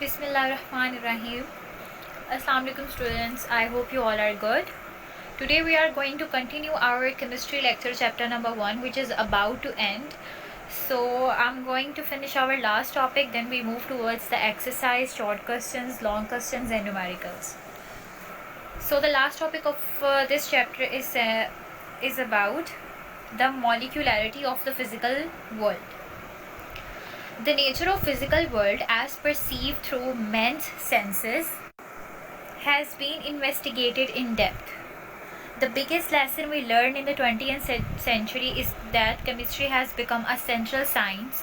Bismillahirrahmanirrahim. Assalamu alaikum students. I hope you all are good. Today we are going to continue our chemistry lecture chapter number 1, which is about to end. So I'm going to finish our last topic, then we move towards the exercise, short questions, long questions and numericals. So the last topic of this chapter is about the molecularity of the physical world. The nature of physical world as perceived through men's senses has been investigated in depth. The biggest lesson we learned in the 20th century is that chemistry has become a central science.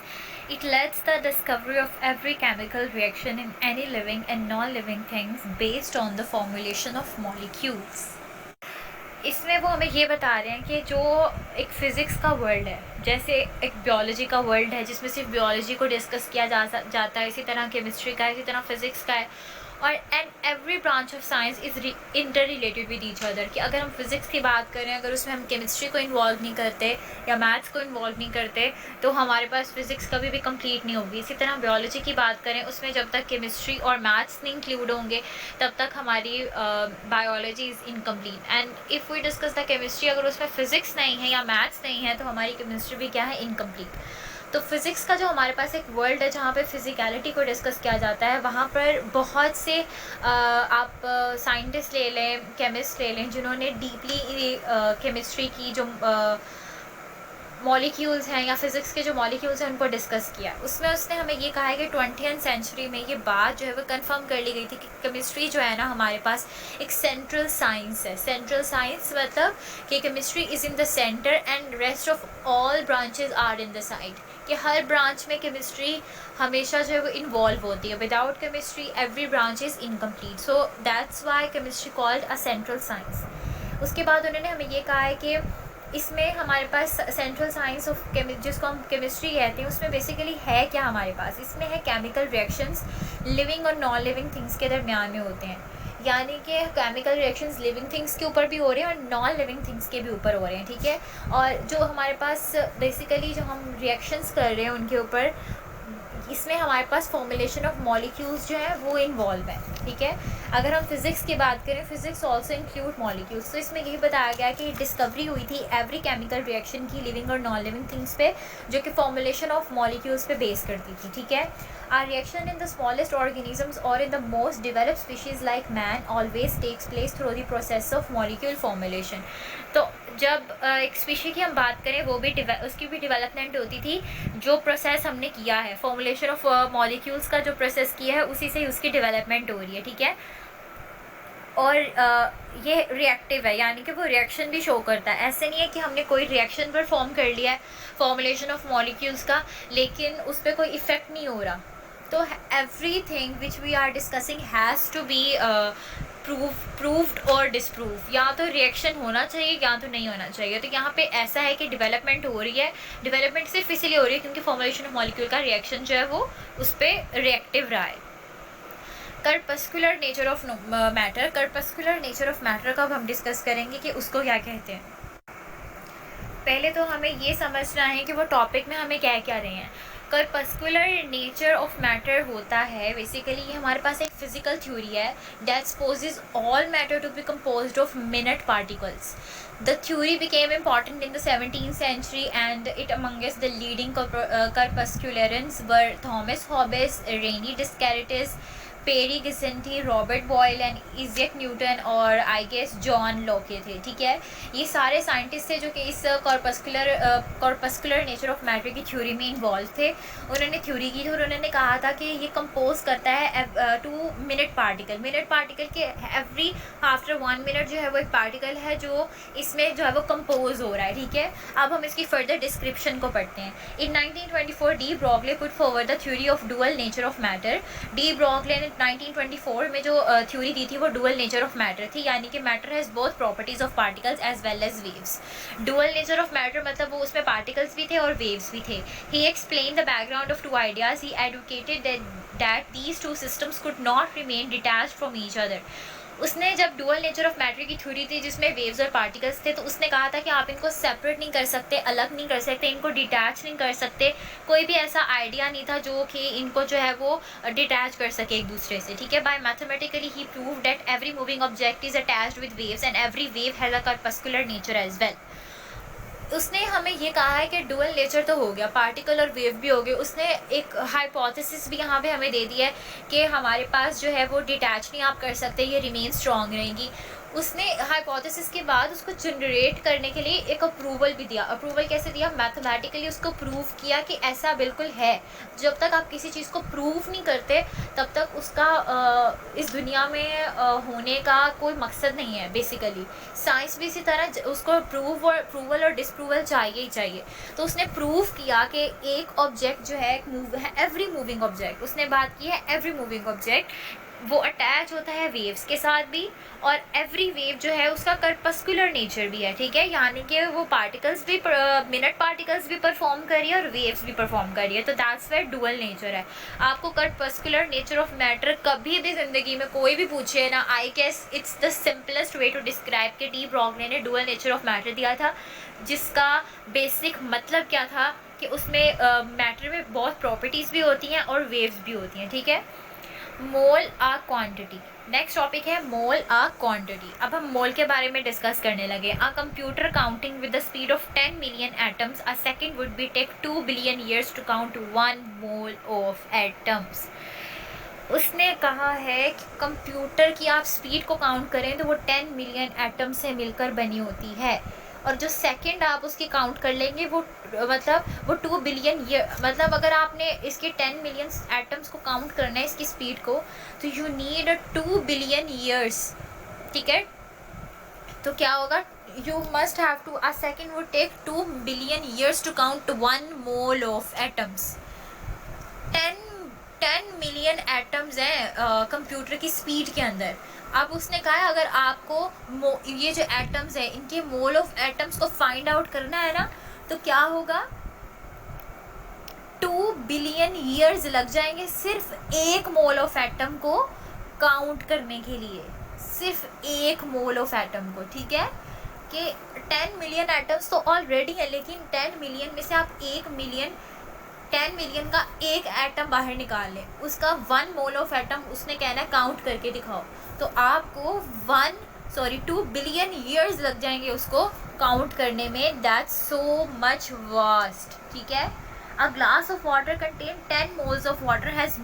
It lets the discovery of every chemical reaction in any living and non-living things based on the formulation of molecules. इसमें वो हमें ये बता रहे हैं कि जो एक फ़िज़िक्स का वर्ल्ड है, जैसे एक बियोलॉजी का वर्ल्ड है जिसमें सिर्फ बियोलॉजी को डिस्कस किया जाता है, इसी तरह केमिस्ट्री का है, इसी तरह फिज़िक्स का है, और and every branch of science is inter related with each other. कि अगर हम फिज़िक्स की बात करें, अगर उसमें हम केमिस्ट्री को इन्वॉल्व नहीं करते या मैथ्स को इन्वॉल्व नहीं करते तो हमारे पास फिज़िक्स कभी भी कंप्लीट नहीं होगी. इसी तरह बियोलॉजी की बात करें, उसमें जब तक केमिस्ट्री और मैथ्स नहीं इंक्लूड होंगे तब तक हमारी biology is incomplete. And if we discuss the chemistry, अगर उसमें फ़िज़िक्स नहीं है या मैथ्स नहीं है तो हमारी केमिस्ट्री भी क्या है, इनकम्प्लीट. तो फिज़िक्स का जो हमारे पास एक वर्ल्ड है जहाँ पे फिज़िकलिटी को डिस्कस किया जाता है, वहाँ पर बहुत से आप साइंटिस्ट ले लें, केमिस्ट ले लें, जिन्होंने डीपली केमिस्ट्री की जो मॉलिक्यूल्स हैं या फिज़िक्स के जो मॉलिक्यूल्स हैं उनको डिस्कस किया. उसमें उसने हमें ये कहा है कि 20th सेंचुरी में ये बात जो है वो कंफर्म कर ली गई थी कि केमिस्ट्री जो है ना हमारे पास एक सेंट्रल साइंस है. सेंट्रल साइंस मतलब कि chemistry is in the centre and rest of all branches are in the side. कि हर ब्रांच में केमिस्ट्री हमेशा जो है वो इन्वॉल्व होती है. Without chemistry every branch is incomplete. So that's why chemistry called a central science. उसके बाद उन्होंने हमें ये कहा है कि इसमें हमारे पास सेंट्रल साइंस ऑफ जिसको हम केमिस्ट्री कहते हैं, उसमें बेसिकली है क्या हमारे पास, इसमें है केमिकल रिएक्शंस लिविंग और नॉन लिविंग थिंग्स के दरमियान में होते हैं. यानी कि केमिकल रिएक्शंस लिविंग थिंग्स के ऊपर भी हो रहे हैं और नॉन लिविंग थिंग्स के भी ऊपर हो रहे हैं. ठीक है. और जो हमारे पास बेसिकली जो हम रिएक्शंस कर रहे हैं उनके ऊपर, इसमें हमारे पास फॉर्मुलेशन ऑफ मॉलिक्यूल्स जो है वो इन्वॉल्व है. ठीक है. अगर हम फिज़िक्स की बात करें, फिज़िक्स ऑल्सो इंक्लूड मॉलिक्यूल्स. तो इसमें यही बताया गया कि डिस्कवरी हुई थी एवरी केमिकल रिएक्शन की लिविंग और नॉन लिविंग थिंग्स पे, जो कि फॉर्मुलेशन ऑफ मॉलिक्यूल्स पे बेस करती थी. ठीक है. Are reaction in the smallest organisms और in the most developed species like man always takes place through the process of molecule formulation. तो जब एक स्पीशी की हम बात करें, वो भी उसकी भी डेवलपमेंट होती थी. जो प्रोसेस हमने किया है, फॉर्मुलेशन ऑफ मॉलिक्यूल्स का जो प्रोसेस किया है, उसी से उसकी डेवलपमेंट हो रही है. ठीक है. और ये रिएक्टिव है, यानी कि वो रिएक्शन भी शो करता है. ऐसे नहीं है कि हमने कोई रिएक्शन परफॉर्म कर लिया है फॉर्मुलेशन ऑफ मॉलिक्यूल्स का, लेकिन उस पर कोई इफ़ेक्ट नहीं हो रहा. तो everything which we are discussing has to be proved और डिसप्रूव. या तो रिएक्शन होना चाहिए या तो नहीं होना चाहिए. तो यहाँ पे ऐसा है कि डेवलपमेंट हो रही है. डेवलपमेंट सिर्फ इसीलिए हो रही है क्योंकि फॉर्मुलेशन ऑफ मॉलिक्यूल का रिएक्शन जो है वो उस पर रिएक्टिव रहा है. Corpuscular nature of matter. Corpuscular nature of matter का अब हम डिस्कस करेंगे कि उसको क्या कहते हैं. पहले तो हमें ये समझना है कि वो टॉपिक में हमें क्या क्या रहे हैं. कर्पस्कुलर नेचर ऑफ मैटर होता है बेसिकली, ये हमारे पास एक फिजिकल थ्योरी है that supposes all matter to be composed of minute particles. The theory became important in the 17th century and it amongst the leading corpuscularians were Thomas Hobbes, René Descartes, Pierre Gassendi, Robert Boyle and Isaac Newton और I guess John Locke थे. ठीक है. ये सारे scientist थे जो कि इस कॉर्पस्कुलर नेचर ऑफ मैटर की थ्योरी में इन्वॉल्व थे. उन्होंने थ्योरी की थी और उन्होंने कहा था कि ये कंपोज करता है 2 मिनट पार्टिकल. मिनट पार्टिकल के एवरी आफ्टर 1 मिनट जो है वो एक पार्टिकल है जो इसमें जो है वो कंपोज हो रहा है. ठीक है. अब हम इसकी फर्दर डिस्क्रिप्शन को पढ़ते हैं. In 1924 de Broglie put forward the theory of dual nature of matter. De Broglie ने 1924 में जो थ्योरी दी थी वो डुअल नेचर ऑफ मैटर थी, यानी कि matter has both properties of particles as well as waves. Dual nature of matter मतलब वो उसमें पार्टिकल्स भी थे और वेव्स भी थे. He explain the background of 2 ideas. He advocated that these 2 systems could not remain detached from each other. उसने जब डुअल नेचर ऑफ मैटर की थ्योरी थी जिसमें वेव्स और पार्टिकल्स थे, तो उसने कहा था कि आप इनको सेपरेट नहीं कर सकते, अलग नहीं कर सकते, इनको डिटैच नहीं कर सकते। कोई भी ऐसा आइडिया नहीं था जो कि इनको जो है वो डिटैच कर सके एक दूसरे से, ठीक है। By mathematically he prove that every moving object is attached with waves and every wave has a corpuscular nature as well. उसने हमें ये कहा है कि डुअल नेचर तो हो गया, पार्टिकल और वेव भी हो गए। उसने एक हाइपोथेसिस भी यहाँ पे हमें दे दिया है कि हमारे पास जो है वो डिटैच नहीं आप कर सकते, ये रिमेन स्ट्रॉन्ग रहेंगी। उसने हाइपोथेसिस के बाद उसको जनरेट करने के लिए एक अप्रूवल भी दिया। अप्रूवल कैसे दिया? मैथमेटिकली उसको प्रूव किया कि ऐसा बिल्कुल है। जब तक आप किसी चीज़ को प्रूव नहीं करते तब तक उसका इस दुनिया में होने का कोई मकसद नहीं है। बेसिकली साइंस भी इसी तरह, उसको प्रूवल और डिसप्रूवल चाहिए ही चाहिए। तो उसने प्रूव किया कि एक ऑब्जेक्ट जो है एवरी मूविंग ऑब्जेक्ट, उसने बात की है एवरी मूविंग ऑब्जेक्ट, वो अटैच होता है वेव्स के साथ भी, और एवरी वेव जो है उसका कर्पस्कुलर नेचर भी है, ठीक है। यानी कि वो पार्टिकल्स भी, मिनट पार्टिकल्स भी परफॉर्म कर रही है और वेव्स भी परफॉर्म कर रही है। तो दैट्स वेयर डुअल नेचर है। आपको कर्पस्कुलर नेचर ऑफ मैटर कभी भी जिंदगी में कोई भी पूछे ना, I guess it's the simplest way to describe कि डी ब्रॉगली ने डुअल नेचर ऑफ मैटर दिया था, जिसका बेसिक मतलब क्या था कि उसमें मैटर में बहुत प्रॉपर्टीज़ भी होती हैं और वेव्स भी होती हैं, ठीक है। मोल आ क्वांटिटी, नेक्स्ट टॉपिक है मोल आ क्वांटिटी। अब हम मोल के बारे में डिस्कस करने लगे। A computer counting with the speed of 10 million atoms a second would be take 2 billion years to count 1 mole of atoms. उसने कहा है कि कंप्यूटर की आप स्पीड को काउंट करें तो वो 10 मिलियन एटम से मिलकर बनी होती है, और जो सेकंड आप उसकी काउंट कर लेंगे वो मतलब वो 2 बिलियन ईयर, मतलब अगर आपने इसके 10 मिलियन एटम्स को काउंट करना है इसकी स्पीड को, तो यू नीड 2 बिलियन ईयर्स, ठीक है। तो क्या होगा? You must have to, a second would take 2 billion years to count 1 mole of atoms. 10 million atoms हैं कंप्यूटर की स्पीड के अंदर। अब उसने कहा है अगर आपको ये जो एटम्स हैं इनके मोल ऑफ एटम्स को फाइंड आउट करना है ना, तो क्या होगा? 2 बिलियन ईयर्स लग जाएंगे सिर्फ एक मोल ऑफ एटम को काउंट करने के लिए, सिर्फ एक मोल ऑफ एटम को, ठीक है। कि 10 मिलियन एटम्स तो ऑलरेडी है, लेकिन 10 मिलियन में से आप 10 मिलियन का एक एटम बाहर निकाल लें, उसका 1 मोल ऑफ एटम उसने कहना है काउंट करके दिखाओ, तो आपको 2 बिलियन ईयर्स लग जाएंगे उसको काउंट करने में। दैट्स सो मच वास्ट, ठीक है। A glass of water contain 10 moles of water has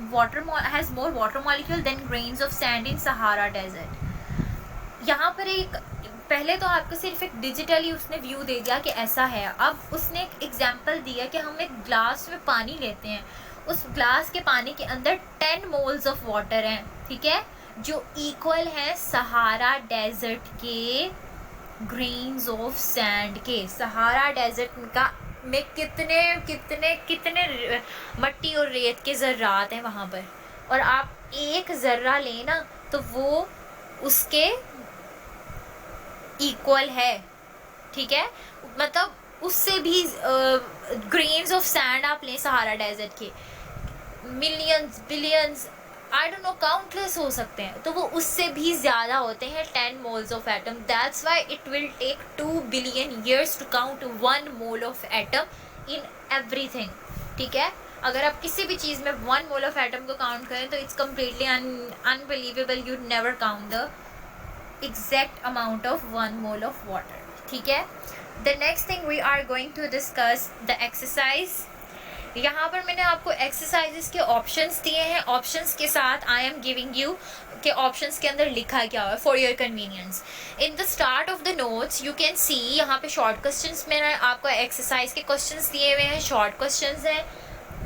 more water molecule than grains of sand in Sahara desert. यहाँ पर एक पहले तो आपको सिर्फ एक डिजिटली उसने व्यू दे दिया कि ऐसा है। अब उसने एक एग्जांपल दिया कि हम एक ग्लास में पानी लेते हैं, उस ग्लास के पानी के अंदर 10 मोल्स ऑफ वाटर हैं, ठीक है, जो इक्वल है सहारा डेजर्ट के ग्रेन्स ऑफ सैंड के। सहारा डेजर्ट का में कितने कितने कितने मट्टी और रेत के ज़र्रात हैं वहाँ पर, और आप एक ज़र्रा लेना तो वो उसके इक्वल है, ठीक है। मतलब उससे भी ग्रेन्स ऑफ सैंड आप लें सहारा डेजर्ट के, millions billions I don't know countless हो सकते हैं, तो वो उससे भी ज़्यादा होते हैं 10 moles of atom. That's why it will take 2 billion years to count 1 mole of atom in everything, ठीक है। अगर आप किसी भी चीज़ में 1 मोल ऑफ एटम को काउंट करें तो it's completely unbelievable, you never count the exact amount of 1 mole of water, ठीक है। The next thing we are going to discuss the exercise। यहाँ पर मैंने आपको एक्सरसाइजेस के ऑप्शंस दिए हैं, ऑप्शंस के साथ आई एम गिविंग यू के ऑप्शंस के अंदर लिखा क्या है for your convenience. In the start of the notes you can see यहाँ पे शॉर्ट क्वेश्चंस मैंने आपको एक्सरसाइज के क्वेश्चंस दिए हुए हैं, शॉर्ट क्वेश्चंस हैं,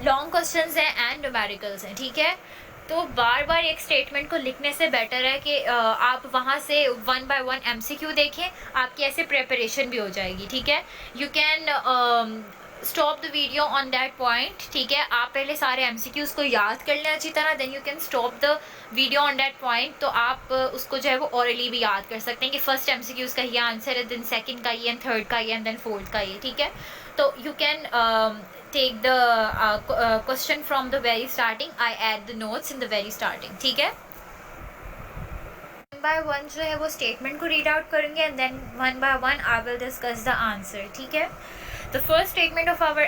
लॉन्ग क्वेश्चंस हैं एंड न्यूमेरिकल्स हैं, ठीक है। तो बार बार एक स्टेटमेंट को लिखने से बेटर है कि आप वहाँ से 1 by 1 MCQ देखें, आपकी ऐसे प्रिपरेशन भी हो जाएगी, ठीक है। You can stop the video on that point, ठीक है। आप पहले सारे MCQs को याद कर लें अच्छी तरह, then you can stop the video on that point. तो आप उसको जो है वो ऑरली भी याद कर सकते हैं कि फर्स्ट MCQs का ये आंसर है, देन सेकंड का ये, एंड थर्ड का ये, एंड देन फोर्थ का ये, ठीक है। तो you can take the question from the very starting. I add the notes in the very starting, ठीक है। 1 बाय वन जो है वो स्टेटमेंट को रीड आउट करेंगे and then one by one I will discuss the answer, ठीक है। The first statement of our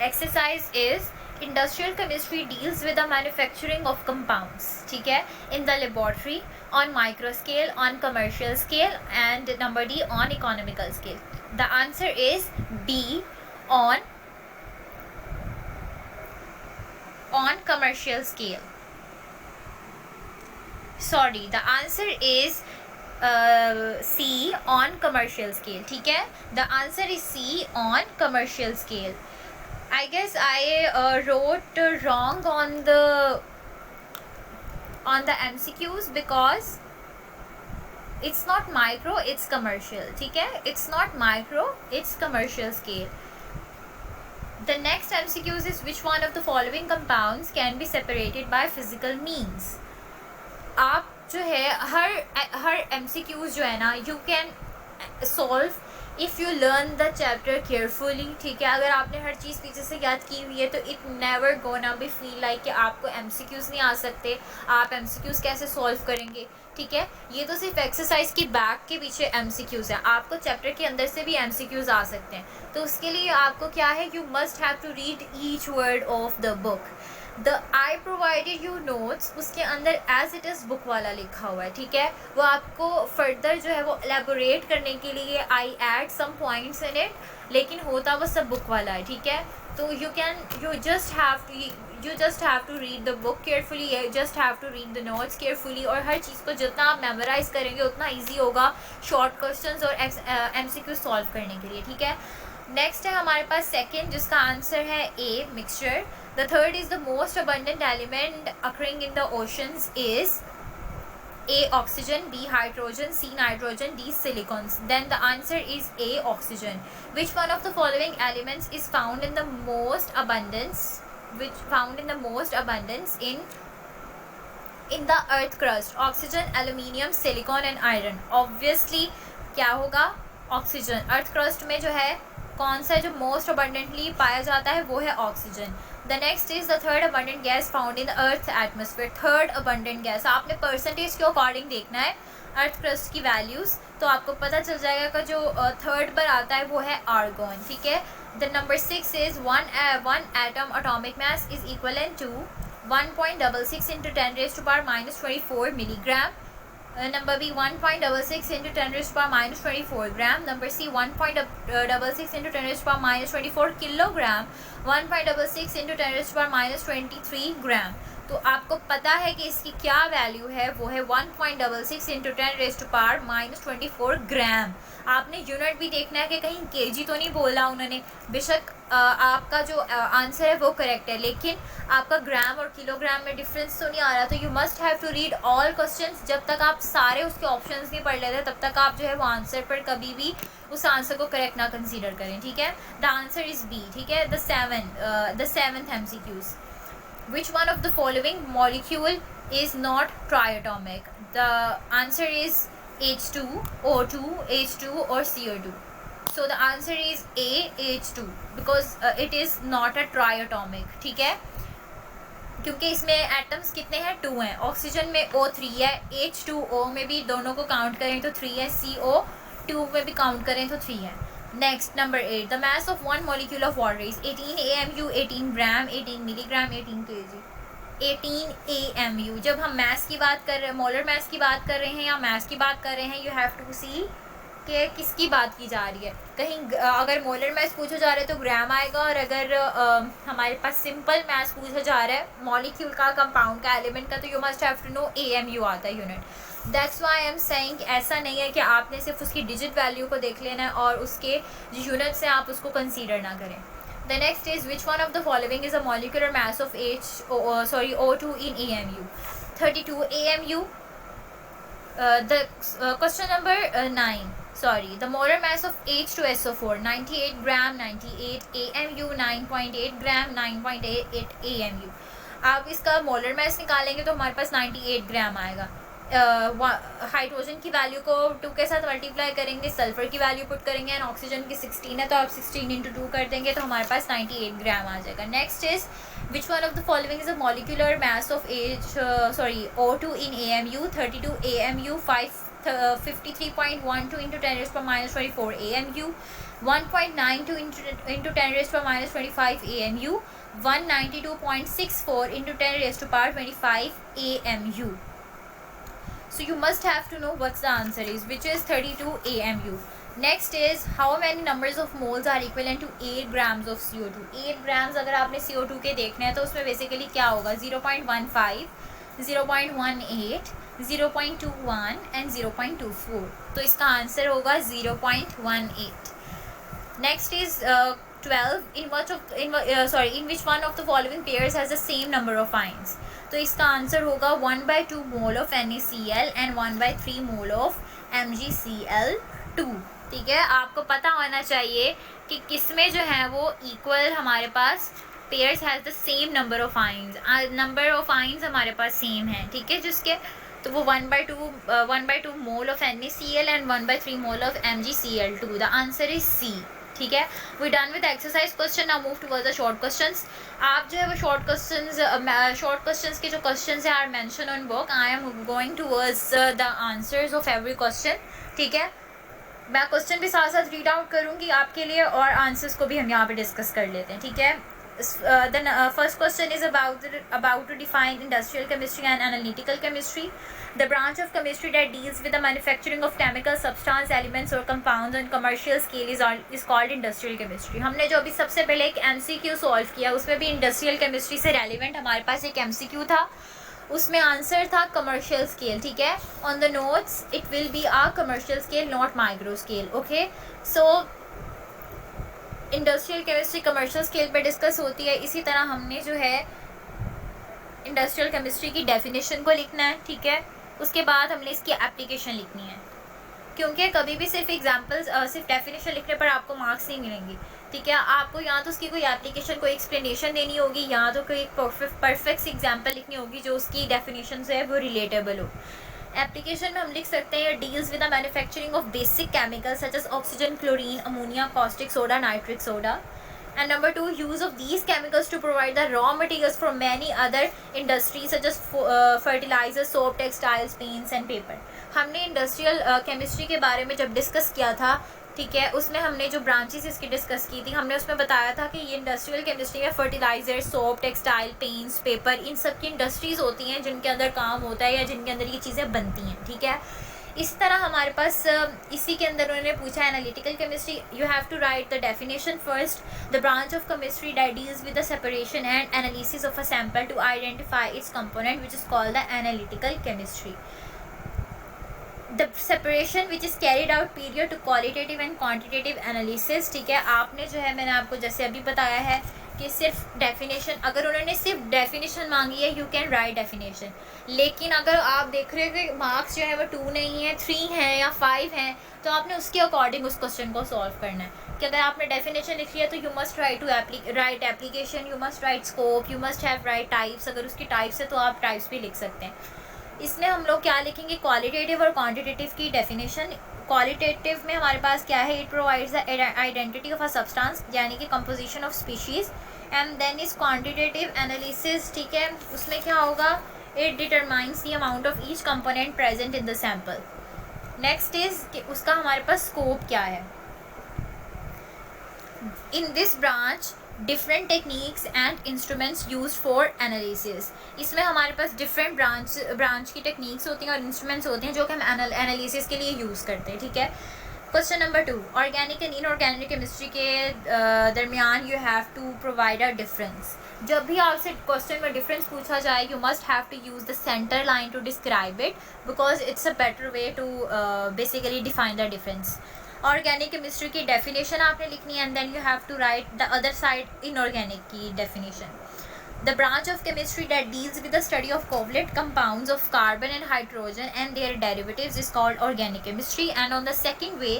exercise is industrial chemistry deals with the manufacturing of compounds, ठीक है, in the laboratory, on micro scale, on commercial scale, and number D, on economical scale. The answer is B, on commercial scale. Sorry, the answer is C, on commercial scale, ठीक है। The answer is C, on commercial scale. I guess I wrote wrong on the MCQs because it's not micro, it's commercial, ठीक है। It's not micro, it's commercial scale. The next MCQs is which one of the following compounds can be separated by physical means. आप जो है हर MCQs जो है ना you can solve if you learn the chapter carefully, ठीक है। अगर आपने हर चीज़ पीछे से याद की हुई है तो it never gonna be feel like कि आपको MCQs नहीं आ सकते, आप MCQs कैसे सॉल्व करेंगे, ठीक है। ये तो सिर्फ एक्सरसाइज की बैक के पीछे MCQs है, आपको चैप्टर के अंदर से भी MCQs आ सकते हैं। तो उसके लिए आपको क्या है, you must have to read each word of the book. I provided you notes, उसके अंदर एज इट इज़ बुक वाला लिखा हुआ है, ठीक है। वो आपको फर्दर जो है वो एलेबोरेट करने के लिए I add some points in it, लेकिन होता वो सब बुक वाला है, ठीक है। तो you just have to read the book carefully, you just have to read the notes carefully, और हर चीज़ को जितना आप मेमोराइज करेंगे उतना ईजी होगा शॉर्ट क्वेश्चंस और MCQ सॉल्व करने के लिए, ठीक है। नेक्स्ट है हमारे पास सेकेंड, जिसका आंसर है ए, mixture. The third is the most abundant element occurring in the oceans is A, oxygen, B, hydrogen, C, nitrogen, D, silicons. Then the answer is A, oxygen. Which one of the following elements is found in the most abundance in the earth crust? Oxygen, aluminium, silicon and iron. Obviously क्या होगा, oxygen. Earth crust में जो है कौन सा जो most abundantly पाया जाता है वो है oxygen. The next is the third abundant gas found in the earth atmosphere. Third abundant gas आपने परसेंटेज के अकॉर्डिंग देखना है अर्थ क्रस्ट की वैल्यूज़, तो आपको पता चल जाएगा कि जो थर्ड पर आता है वो है आर्गॉन, ठीक है। The number 6 is one atom atomic mass is equivalent to 1.66 into 10 raised to power minus 24 milligram. Number B, 1.66 into 10 raised to power minus 24 gram. Number C, 1.66 into 10 raised to power minus 24 kilogram. 1.66 into 10 raised to power minus 23 gram. तो आपको पता है कि इसकी क्या value है, वो है 1.66 into 10 raise to power minus 24 gram. आपने यूनिट भी देखना है कि कहीं केजी तो नहीं बोला उन्होंने। बेशक आपका जो आंसर है वो करेक्ट है, लेकिन आपका ग्राम और किलोग्राम में डिफरेंस तो नहीं आ रहा। तो you must have to read all questions. जब तक आप सारे उसके ऑप्शंस नहीं पढ़ लेते तब तक आप जो है वो आंसर पर कभी भी उस आंसर को करेक्ट ना कंसीडर करें, ठीक है। द आंसर इज़ बी, ठीक है। The seventh MCQs. Which one of the following molecule is not triatomic? The answer is H2, O2, H2 or CO2. So the answer is A, H2 because it is not a triatomic, ठीक है। क्योंकि इसमें atoms कितने हैं, 2 हैं। Oxygen में O3 है, H2O में भी दोनों को काउंट करें तो 3 है, CO2 में भी काउंट करें तो 3 है। Next number 8, the mass of one molecule of water is 18 AMU, 18 gram, 18 milligram, 18 kg। 18 AMU। जब हम मास की बात कर रहे हैं, मोलर मास की बात कर रहे हैं या मास की बात कर रहे हैं, यू हैव टू सी कि किसकी बात की जा रही है। कहीं अगर मोलर मास पूछा जा रहा है तो ग्राम आएगा, और अगर हमारे पास सिंपल मास पूछा जा रहा है मॉलिक्यूल का, कंपाउंड का, एलिमेंट का, तो you must have to know AMU आता है unit. That's why I am saying ऐसा नहीं है कि आपने सिर्फ उसकी डिजिट वैल्यू को देख लेना है और उसके जो यूनिट से आप उसको कंसीडर ना करें। The next is which one of the following is a molecular mass of O2 in AMU। 32 AMU। The question number 9, sorry, the molar mass of H2SO4 98 gram, 98 AMU, 9.8 gram, 9.8 AMU। आप इसका molar mass निकालेंगे तो हमारे पास 98 ग्राम आएगा। Hydrogen की value को 2 के साथ मल्टीप्लाई करेंगे, सल्फर की वैल्यू पुट करेंगे, एंड ऑक्सीजन की 16 है तो आप 16 इंटू 2 कर देंगे तो हमारे पास 98 ग्राम आ जाएगा. Next is which one of the following is a molecular mass of O2 in AMU 32 AMU 53.12 into 10 raised per minus 24 AMU 1.92 into 10 raised per minus 25 AMU 192.64 into 10 raised to power 25 AMU. So you must have to know what's the answer is, which is 32 AMU. Next is how many numbers of moles are equivalent to 8 grams of CO2. 8 grams अगर आपने CO2 के देखने हैं तो उसमें basically क्या होगा 0.15, 0.18, 0.21 and 0.24. तो इसका आंसर होगा 0.18. Next is 12. In which one of the following pairs has the same number of ions? तो इसका आंसर होगा 1/2 mole of NaCl and 1/3 mole of MgCl2. ठीक है, आपको पता होना चाहिए कि किसमें जो है वो इक्वल हमारे पास pairs has the same number of ions. Number of ions हमारे पास सेम है. ठीक है, जिसके तो वो 1/2 mole of NaCl and 1/3 mole of MgCl2. The answer is C. ठीक है, we done with exercise question. Now move towards the short questions. आप जो है वो शॉर्ट क्वेश्चंस के जो क्वेश्चंस हैं are mention on book. I am going towards the answers of every question. ठीक है, मैं क्वेश्चन भी साथ साथ रीड आउट करूँगी आपके लिए और आंसर्स को भी हम यहाँ पे डिस्कस कर लेते हैं. ठीक है, the first question is about to define industrial chemistry and analytical chemistry. The branch of chemistry that deals with the manufacturing of chemical substance, elements or compounds on commercial scale is called industrial chemistry. हमने जो अभी सबसे पहले एक MCQ solve किया उसमें भी industrial chemistry से रेलिवेंट हमारे पास एक MCQ था. उसमें आंसर था कमर्शियल स्केल. ठीक है, on the notes it will be a commercial scale not micro scale. Okay, so industrial chemistry commercial scale पे डिस्कस होती है. इसी तरह हमने जो है इंडस्ट्रियल केमिस्ट्री की डेफिनेशन को लिखना है. ठीक है, उसके बाद हमने इसकी एप्लीकेशन लिखनी है, क्योंकि कभी भी सिर्फ एग्जांपल्स सिर्फ डेफिनेशन लिखने पर आपको मार्क्स नहीं मिलेंगे. ठीक है, आपको या तो उसकी कोई एप्लीकेशन कोई एक्सप्लेनेशन देनी होगी या तो कोई परफेक्ट एग्जांपल लिखनी होगी जो उसकी डेफिनेशन से है वो रिलेटेबल हो. एप्लीकेशन में हम लिख सकते हैं deals with the manufacturing of basic chemicals such as oxygen, chlorine, ammonia, caustic soda, nitric soda. And number 2, use of these chemicals to provide the raw materials for many other industries such as fertilizers, soap, textiles, paints and paper. हमने industrial chemistry के बारे में जब discuss किया था, ठीक है, उसमें हमने जो ब्रांचेस इसकी डिस्कस की थी हमने उसमें बताया था कि ये इंडस्ट्रियल केमिस्ट्री में fertiliser, soap, textile, paints, paper, इन सब की इंडस्ट्रीज होती हैं जिनके अंदर काम होता है या जिनके अंदर ये चीज़ें बनती हैं. ठीक है, इस तरह हमारे पास इसी के अंदर उन्होंने पूछा analytical chemistry. You have to write the definition first. The branch of chemistry that deals with the separation and analysis of a sample to identify its component which is called the analytical chemistry. The separation which is carried out period to qualitative and quantitative analysis. ठीक है, आपने जो है मैंने आपको जैसे अभी बताया है कि सिर्फ डेफिनेशन, अगर उन्होंने सिर्फ डेफिनेशन मांगी है यू कैन राइट डेफिनेशन. लेकिन अगर आप देख रहे हो कि मार्क्स जो है वो 2 नहीं है, 3 है या 5 हैं, तो आपने उसके अकॉर्डिंग उस क्वेश्चन को सॉल्व करना है. कि अगर आपने डेफिनेशन लिखी है तो you must write application, you must write scope, you must have right types. अगर उसकी टाइप्स है तो आप टाइप्स भी लिख सकते हैं. इसमें हम लोग क्या लिखेंगे, क्वालिटेटिव और क्वांटिटेटिव की डेफिनेशन. क्वालिटेटिव में हमारे पास क्या है, it provides the identity of a substance यानी कि composition of species. And then is quantitative analysis. ठीक है, उसमें क्या होगा, it determines the amount of each component present in the sample. Next is कि उसका हमारे पास स्कोप क्या है. In this branch different techniques and instruments use for analysis. इसमें हमारे पास डिफरेंट ब्रांच की टेक्निक्स होती हैं और इंस्ट्रूमेंट्स होते हैं जो कि हम एनालिसिस के लिए यूज़ करते हैं. ठीक है, question number 2, organic and inorganic chemistry के दरमियान you have to provide a difference. जब भी आपसे क्वेश्चन में डिफरेंस पूछा जाए you must have to use the centre line to describe it because it's a better way to basically define the difference. Organic chemistry की definition आपने लिखनी है and then you have to write the other side inorganic की definition. The branch of chemistry that deals with the study of covalent compounds of carbon and hydrogen and their derivatives is called organic chemistry. And on the second way,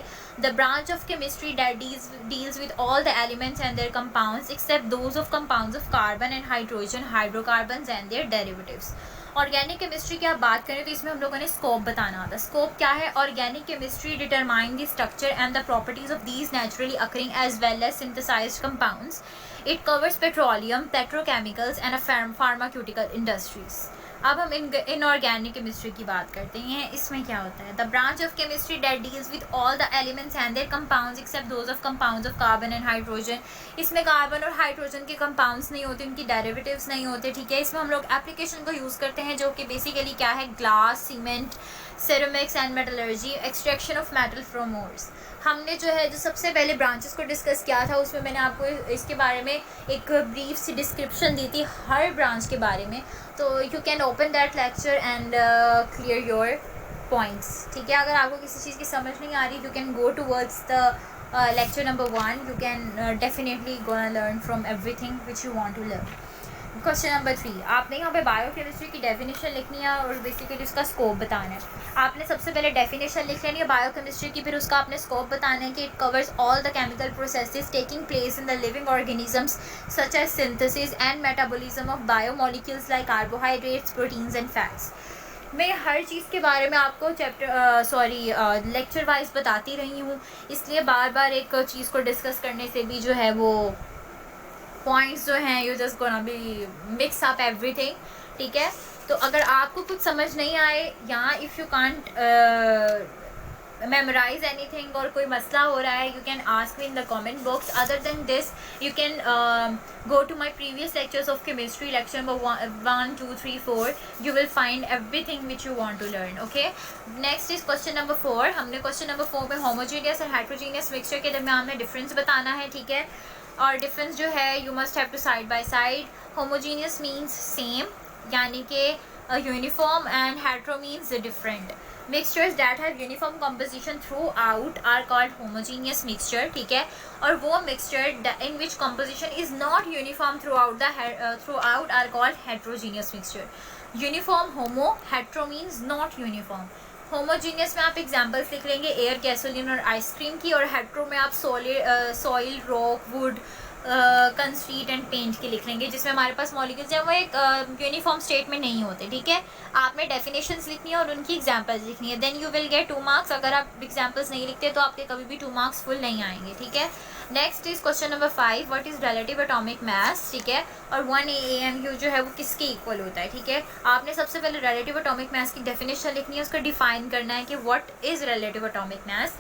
the branch of chemistry that deals with all the elements and their compounds except those of compounds of carbon and hydrogen, hydrocarbons and their derivatives. Organic chemistry की आप बात करें तो इसमें हम लोगों ने scope बताना होता है। स्कोप क्या है? Organic chemistry determine the structure and the properties of these naturally occurring as well as synthesised compounds. It covers petroleum, petrochemicals and pharmaceutical industries. अब हम इनऑर्गेनिक केमिस्ट्री की बात करते हैं। इसमें क्या होता है? The branch of chemistry that deals with all the elements and their compounds except those of compounds of carbon and hydrogen. इसमें कार्बन और हाइड्रोजन के कंपाउंड्स नहीं होते, उनकी डेरिवेटिव्स नहीं होते, ठीक है। इसमें हम लोग एप्लीकेशन को यूज़ करते हैं जो कि बेसिकली क्या है? Glass, cement, ceramics and metallurgy, extraction of metal from ores. हमने जो है जो सबसे पहले ब्रांचेस को डिस्कस किया था उसमें मैंने आपको इसके बारे में एक ब्रीफ सी डिस्क्रिप्शन दी थी हर ब्रांच के बारे में। तो you can open that lecture and clear your points, ठीक है। अगर आपको किसी चीज़ की समझ नहीं आ रही, you can go towards the lecture number 1। You can definitely gonna learn from everything which you want to learn. Question number 3, आपने यहाँ पे बायोकेमिस्ट्री की डेफिनेशन लिखनी है और बेसिकली उसका स्कोप बताना है। आपने सबसे पहले डेफिनेशन लिख लेनी है बायोकेमिस्ट्री की, फिर उसका आपने स्कोप बताना है कि it covers all the chemical processes taking place in the living organisms such as synthesis and metabolism of biomolecules like carbohydrates, proteins and fats. मैं हर चीज़ के बारे में आपको लेक्चर वाइज बताती रही हूँ, इसलिए बार बार एक चीज़ को डिस्कस करने से भी जो है वो पॉइंट्स जो हैं you just gonna be mix up everything, ठीक है। तो अगर आपको कुछ समझ नहीं आए या if you can't memorise anything और कोई मसला हो रहा है, you can ask me in the comment box. Other than this you can go to my previous lectures of chemistry, lecture number 1, 2, 3, 4। You will find everything which you want to learn, okay. Next is question number 4। हमने question number 4 में homogeneous और heterogeneous mixture के दरमियान में difference बताना है, ठीक है। और डिफरेंस जो है you must have to side by side. Homogeneous means same यानी कि uniform, and hetero means different. Mixtures that have uniform composition throughout are called homogeneous mixture, ठीक है। और वो mixture in which composition is not uniform throughout are called heterogeneous mixture. Uniform homo, hetero means not uniform. Homogeneous में आप examples लिख लेंगे air, gasoline और ice cream की, और हेट्रो में आप soil, rock, wood, concrete and paint की लिख लेंगे, जिसमें हमारे पास मॉलिक्यूल्स हैं वो एक यूनिफॉर्म स्टेट में नहीं होते, ठीक है। आपने डेफिनेशंस लिखनी है और उनकी एग्जांपल्स लिखनी है, then you will get 2 marks. अगर आप एग्जांपल्स नहीं लिखते तो आपके कभी भी 2 मार्क्स फुल नहीं आएंगे, ठीक है। Next is question number 5, what is relative atomic मास, ठीक है। और 1 AAMU जो है वो किसके इक्वल होता है, ठीक है। आपने सबसे पहले रिलेटिव एटॉमिक मास की डेफिनेशन लिखनी है, उसको डिफाइन करना है कि what is relative atomic mass.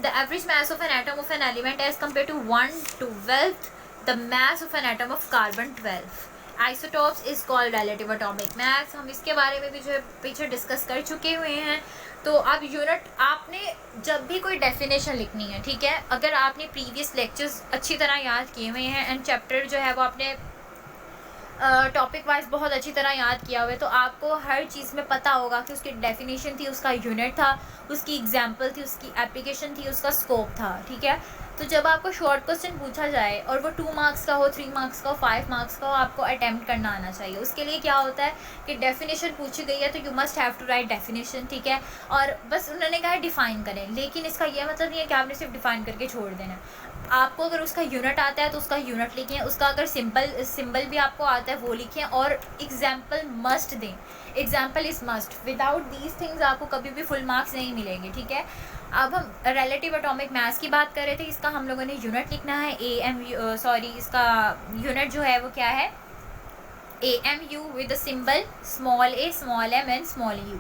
The average mass of an atom of an element as compare to 1/12 the mass of an atom of carbon 12 isotopes is called relative atomic mass। हम इसके बारे में भी जो है पीछे डिस्कस कर चुके हुए हैं। तो अब यूनिट आपने जब भी कोई डेफिनेशन लिखनी है, ठीक है, अगर आपने प्रीवियस लेक्चर्स अच्छी तरह याद किए हुए हैं एंड चैप्टर जो है वो आपने टॉपिक वाइज बहुत अच्छी तरह याद किया हुआ है, तो आपको हर चीज़ में पता होगा कि उसकी डेफिनेशन थी, उसका यूनिट था, उसकी एग्जांपल थी, उसकी एप्लीकेशन थी, उसका स्कोप था, ठीक है। तो जब आपको शॉर्ट क्वेश्चन पूछा जाए और वो 2 मार्क्स का हो, 3 मार्क्स का हो, 5 मार्क्स का हो, आपको अटैम्प्ट करना आना चाहिए। उसके लिए क्या होता है कि डेफिनेशन पूछी गई है तो you must have to write definition, ठीक है। और बस उन्होंने कहा है डिफ़ाइन करें, लेकिन इसका यह मतलब नहीं है कि आपने सिर्फ डिफ़ाइन करके छोड़ देना। आपको अगर उसका यूनिट आता है तो उसका यूनिट लिखें, उसका अगर सिंबल भी आपको आता है वो लिखें, और एग्जाम्पल मस्ट दें। Example is must, without these things आपको कभी भी फुल मार्क्स नहीं मिलेंगे, ठीक है। अब हम रिलेटिव एटॉमिक मास की बात कर रहे थे, इसका हम लोगों ने यूनिट लिखना है इसका यूनिट जो है वो क्या है, AMU with the symbol small a, small m and small u।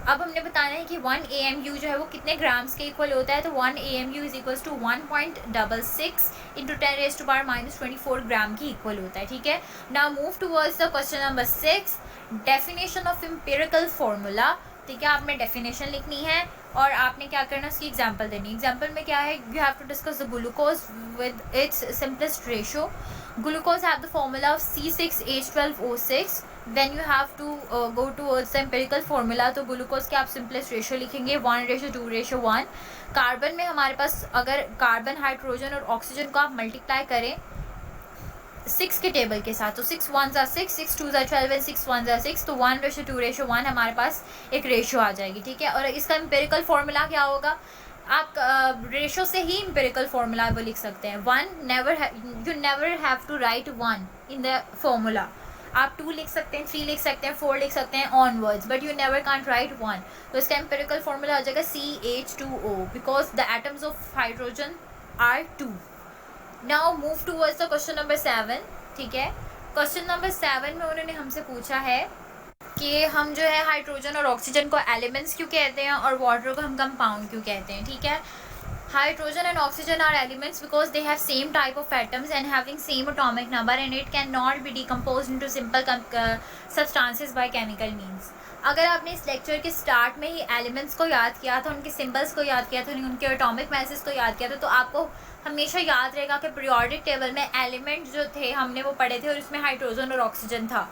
अब हमने बताना है कि 1 AMU जो है वो कितने ग्राम्स के इक्वल होता है, तो 1 AMU is equals to 1.66 into 10⁻⁻24 gram की इक्वल होता है, ठीक है। Now move towards the question number 6, definition of empirical formula, ठीक है। आपने डेफिनेशन लिखनी है और आपने क्या करना है, उसकी एग्जांपल देनी। एग्जांपल में क्या है, you have to discuss the glucose with its simplest ratio. Glucose have the formula of C6H12O6। Then you have to go towards the empirical formula, तो ग्लूकोज के आप सिंपलेस्ट रेशियो लिखेंगे 1:2:1। कार्बन में हमारे पास अगर कार्बन, हाइड्रोजन और oxygen को आप मल्टीप्लाई करें 6 के टेबल के साथ, तो 6 1s are 6, 6 2s are 12 and 6 1s are 6, तो 1:2:1 हमारे पास एक रेशियो आ जाएगी, ठीक है। और इसका एम्पिरिकल फार्मूला क्या होगा, आप रेशियो से ही एम्पिरिकल फार्मूला वो लिख सकते हैं। You never have to write 1 in the formula. आप 2 लिख सकते हैं, 3 लिख सकते हैं, 4 लिख सकते हैं onwards, but you never can't write 1. तो इसका एम्पिरिकल फॉर्मूला आ जाएगा CH2O because the atoms of hydrogen are 2. Now move towards the question number 7. ठीक है, क्वेश्चन नंबर 7 में उन्होंने हमसे पूछा है कि हम जो है हाइड्रोजन और ऑक्सीजन को एलिमेंट्स क्यों कहते हैं और वाटर को हम कंपाउंड क्यों कहते हैं. ठीक है, hydrogen and oxygen are elements because they have same type of atoms and having same atomic number and it cannot be decomposed into simple substances by chemical means. अगर आपने इस लेक्चर के स्टार्ट में ही एलिमेंट्स को याद किया था, उनके सिंबल्स को याद किया था, उनके एटॉमिक मैसेज को याद किया था, तो आपको हमेशा याद रहेगा कि पीरियोडिक टेबल में एलिमेंट जो थे हमने वो पढ़े थे और उसमें हाइड्रोजन और ऑक्सीजन था.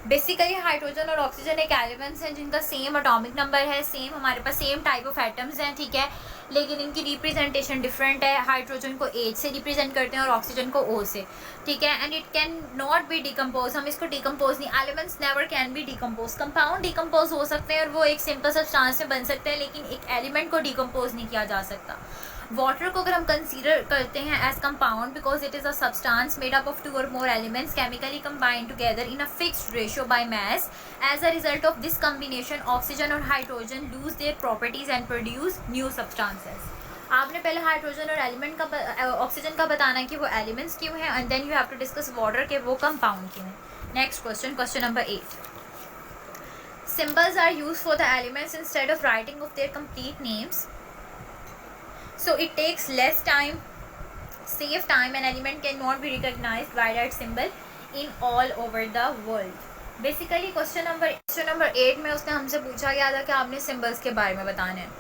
बेसिकली हाइड्रोजन और ऑक्सीजन एक एलिमेंट्स हैं जिनका सेम एटॉमिक नंबर है, सेम हमारे पास सेम टाइप ऑफ एटम्स हैं. ठीक है, लेकिन इनकी रिप्रेजेंटेशन डिफरेंट है. हाइड्रोजन को H से रिप्रेजेंट करते हैं और ऑक्सीजन को O से. ठीक है, and it can not be decompose. हम इसको डिकम्पोज नहीं, elements never can be decompose. Compound decompose हो सकते हैं और वो एक सिंपल सब्सटेंस से बन सकते हैं, लेकिन एक एलिमेंट को डिकम्पोज नहीं किया जा सकता. वाटर को अगर हम कंसीडर करते हैं as compound because it is a substance made up of 2 और more elements chemically combined together in a fixed ratio by mass. As a result of this combination oxygen और hydrogen lose their properties and produce new substances. आपने पहले hydrogen और element का oxygen का बताना है कि वो एलिमेंट्स क्यों हैं and then you have to discuss water के वो कंपाउंड क्यों हैं. Next question, question number 8. Symbols are used for the elements instead of writing of their complete names. So it takes less time, save time, and element cannot be recognized by that symbol in all over the world. Basically question number 8 में उसने हमसे पूछा गया था कि आपने symbols के बारे में बताने हैं.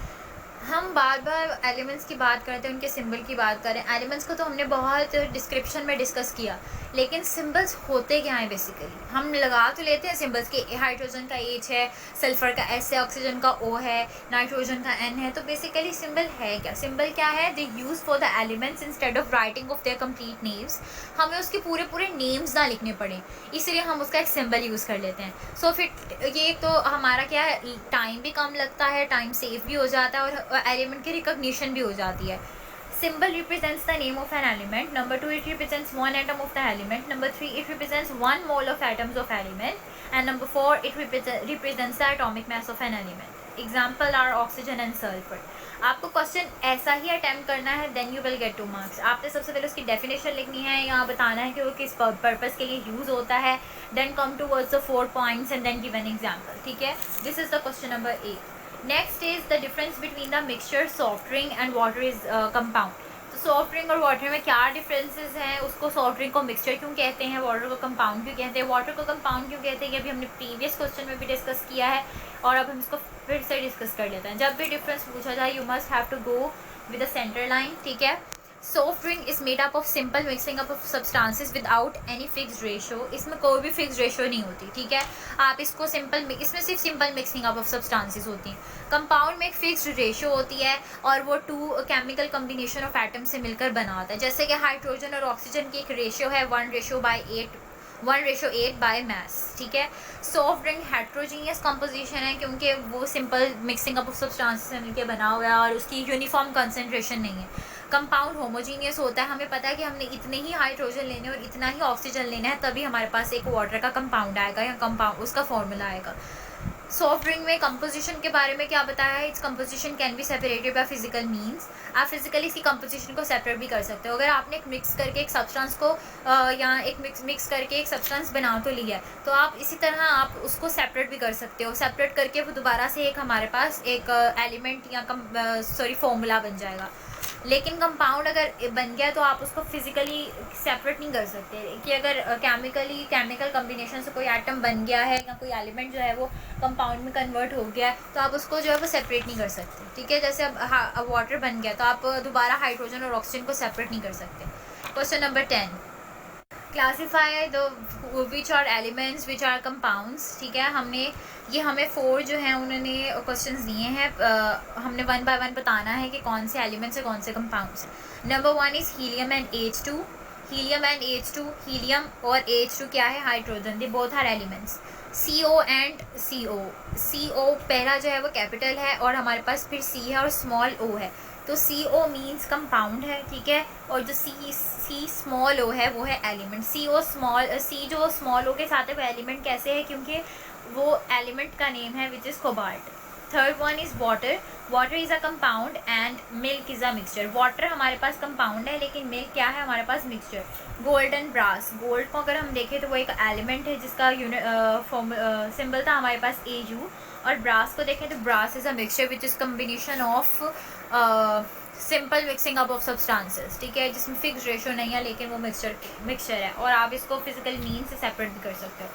हम बार बार एलिमेंट्स की बात करते हैं, उनके सिंबल की बात करें. एलिमेंट्स को तो हमने बहुत डिस्क्रिप्शन में डिस्कस किया, लेकिन सिंबल्स होते क्या हैं. बेसिकली हम लगा तो लेते हैं सिंबल्स के, हाइड्रोजन का H है, सल्फर का S है, ऑक्सीजन का O है, नाइट्रोजन का N है. तो बेसिकली सिंबल है क्या? सिंबल क्या है? They use for the elements instead of writing of their complete names. हमें उसके पूरे नेम्स ना लिखने पड़े, इसलिए हम उसका एक सिंबल यूज़ कर लेते हैं. सो फिर ये तो हमारा क्या है, टाइम भी कम लगता है, टाइम सेव भी हो जाता है और एलिमेंट की रिकॉग्निशन भी हो जाती है. Symbol represents the name of an element. Number 2, it represents one atom of the element. Number 3, it represents one mole of atoms of element. And number 4, it represents the atomic mass of an element. Example are oxygen and sulfur. आपको question ऐसा ही attempt करना है, then you will get 2 marks. आपने सबसे पहले उसकी definition लिखनी है, यहाँ बताना है कि वो किस पर्पस के लिए यूज़ होता है. Then come towards the 4 points and then give an example. ठीक है, this is the question number 8. Next is the difference between the mixture soft drink and water is compound. तो सॉफ्ट ड्रिंक और water में क्या differences हैं, उसको soft drink को mixture क्यों कहते हैं, वाटर को कंपाउंड क्यों कहते हैं, वाटर को कंपाउंड क्यों कहते हैं, ये भी हमने प्रीवियस क्वेश्चन में भी डिस्कस किया है और अब हम इसको फिर से डिस्कस कर लेते हैं. जब भी डिफरेंस पूछा जाए you must have to go with a centre line. ठीक है, soft drink is made up of simple mixing up of substances without any fixed ratio. इसमें कोई भी फिक्स्ड रेशियो नहीं होती. ठीक है, आप इसको इसमें सिर्फ simple mixing up of substances होती हैं. कंपाउंड में एक फिक्स्ड रेशियो होती है और वो 2 केमिकल कम्बिनेशन ऑफ एटम से मिलकर बना होता है. जैसे कि हाइड्रोजन और ऑक्सीजन की एक रेशियो है 1:8 बाय मास. ठीक है, सॉफ्ट ड्रिंक हेट्रोजीनियस कंपोजिशन है क्योंकि वो simple mixing up of substances से मिलकर बना हुआ है और उसकी यूनिफॉर्म कंसनट्रेशन नहीं है. कंपाउंड होमोजीनियस होता है, हमें पता है कि हमने इतने ही हाइड्रोजन लेने और इतना ही ऑक्सीजन लेना है, तभी हमारे पास एक वाटर का कंपाउंड आएगा या कंपाउंड उसका फॉर्मूला आएगा. सॉफ्ट ड्रिंक में कंपोजिशन के बारे में क्या बताया है, its composition can be separated by physical means. आप फिजिकली इसकी कंपोजिशन को सेपरेट भी कर सकते हो. अगर आपने एक मिक्स करके एक सब्सटेंस को या एक मिक्स करके एक सब्सटेंस बना तो लिया है, तो आप इसी तरह आप उसको सेपरेट भी कर सकते हो. सेपरेट करके वो दोबारा से एक हमारे पास एक एलिमेंट या फॉर्मूला बन जाएगा. लेकिन कंपाउंड अगर बन गया तो आप उसको फिजिकली सेपरेट नहीं कर सकते. कि अगर केमिकल कम्बिनेशन से कोई एटम बन गया है या कोई एलिमेंट जो है वो कंपाउंड में कन्वर्ट हो गया है, तो आप उसको जो है वो सेपरेट नहीं कर सकते. ठीक है, जैसे अब वाटर बन गया तो आप दोबारा हाइड्रोजन और ऑक्सीजन को सेपरेट नहीं कर सकते. Question number 10, classify the which are elements which are compounds. ठीक है, हमें 4 जो हैं उन्होंने क्वेश्चंस दिए हैं. हमने 1 बाय 1 बताना है कि कौन से एलिमेंट्स है कौन से कंपाउंड्स हैं. Number 1 is helium and H2. Helium और H2 क्या है, hydrogen. They both are elements. CO and CO पहला जो है वो कैपिटल है और हमारे पास फिर C है और स्मॉल O है. तो CO मीन्स कंपाउंड है, ठीक है, और जो C स्मॉल ओ है वो है एलिमेंट। C जो स्मॉल ओ के साथ है वो एलिमेंट कैसे है, क्योंकि वो एलिमेंट का नेम है which is cobalt. Third one is water. Water is a compound and milk is a mixture. Water हमारे पास कंपाउंड है लेकिन मिल्क क्या है हमारे पास, mixture. Gold and brass, gold को अगर हम देखें तो वो एक एलिमेंट है जिसका सिंबल था हमारे पास AU, और ब्रास को देखें तो brass is a mixture which is combination of simple mixing up of substances, ठीक है, जिसमें फिक्स रेशो नहीं है लेकिन वो मिक्सचर है, और आप इसको फिजिकल मीन से सेपरेट भी कर सकते हो।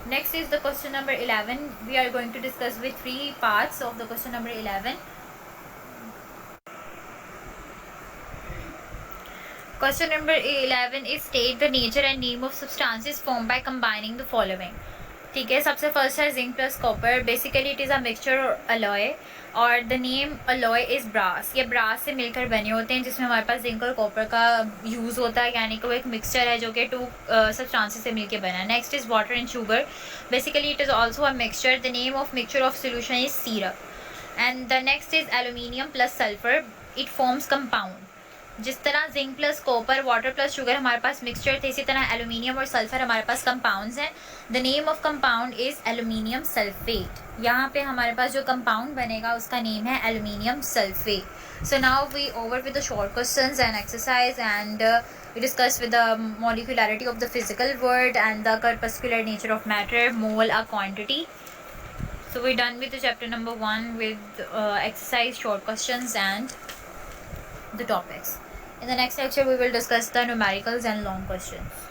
Next is the question number 11. We are going to discuss with 3 parts of the question number 11. Question number 11 is state the nature and name of substances formed by combining the following. ठीक है, सबसे first है zinc plus copper. Basically it is a mixture alloy, और the name alloy is brass. ये brass से मिलकर बने होते हैं जिसमें हमारे पास जिंक और कॉपर का यूज़ होता है, यानी कि वो एक मिक्सचर है जो कि 2 सब्सटेंसेस से मिलकर बना है। Next is water and sugar. Basically it is also a mixture. The name of mixture of solution is syrup. And the next is aluminium plus sulphur, it forms compound. जिस तरह zinc plus copper, water plus sugar हमारे पास mixture थे, इसी तरह aluminium और sulphur हमारे पास compounds हैं। The name of compound is aluminium sulphate. यहाँ पे हमारे पास जो कंपाउंड बनेगा उसका नेम है aluminium sulphate. So now we over with the short questions and exercise, and we discussed with the molecularity of the physical world and the corpuscular nature of matter, mole a quantity. So we're done with the chapter number 1 with exercise, short questions and the topics. In the next lecture we will discuss the numericals and long questions.